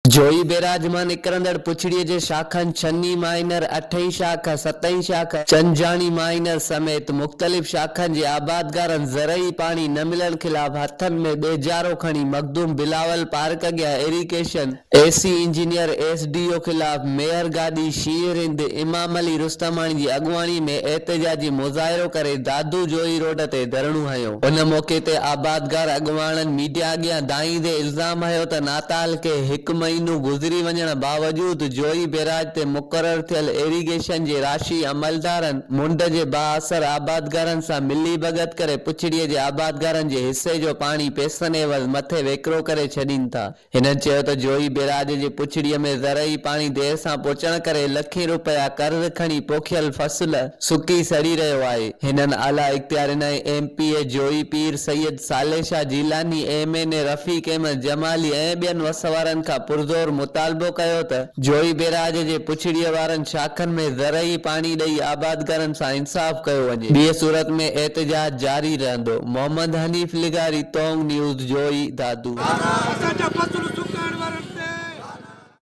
जोई बैराज मां निकरंदड़ पुछड़ीअ जे शाखनि छन्नी माइनर 8 शाखा 7 शाखा चंजाणी माइनर समेत मुख़्तलिफ़ शाखनि जे आबादगारनि ज़रई पाणी न मिलण खिलाफ़ हथनि में बेजारो खणी मखदूम बिलावल पार्क अॻियां इरिगेशन एसी इंजीनियर एसडीओ खिलाफ़ मेयर गादी शीर हिंद इमाम अली रुस्तमाणी जी अॻुवाणी में एहतजाजी मुज़ाहिरो करे दादू जोई रोड ते धरणो हयो। उन मौक़े ते आबादगार अॻुवाणनि मीडिया अॻियां दाईंदे इल्ज़ाम हयो त नाताल के 1 महीनो गुज़री वञण बावजूद जोई बैराज ते मुक़रर थियल इरिगेशन जे राशि अमलदारनि मुंड जे बाअसर आबादगारनि सां मिली भगत करे पुछड़ीअ जे आबादगारनि जे हिस्से जो पाणी पैसनि एवज़ मथे वेकिरो करे छॾीनि था। हिननि चयो त जोई बैराज जे पुछड़ीअ में ज़रई पाणी देर सां पहुचण करे लखें रुपया कर्ज़ खणी पोखियल फसल सुकी सड़ी रहियो आहे। हिननि आला इख्तियार एमपीए जोई पीर सैयद साले शाह जीलानी एमएनए रफ़ीक अहमद जमाली ऐं ॿियनि वसवारनि खां पुरज़ोर मुतालबो कयो त जोई बैराज जे पुछड़ीअ वारनि शाखनि में ज़रई पाणी ॾेई आबादगारनि सां इंसाफ़ कयो वञे। ॿिए सूरत में एहतजाज जारी रहंदो। मोहम्मद हनीफ लिगारी, तोंग न्यूज़, जोई दादू।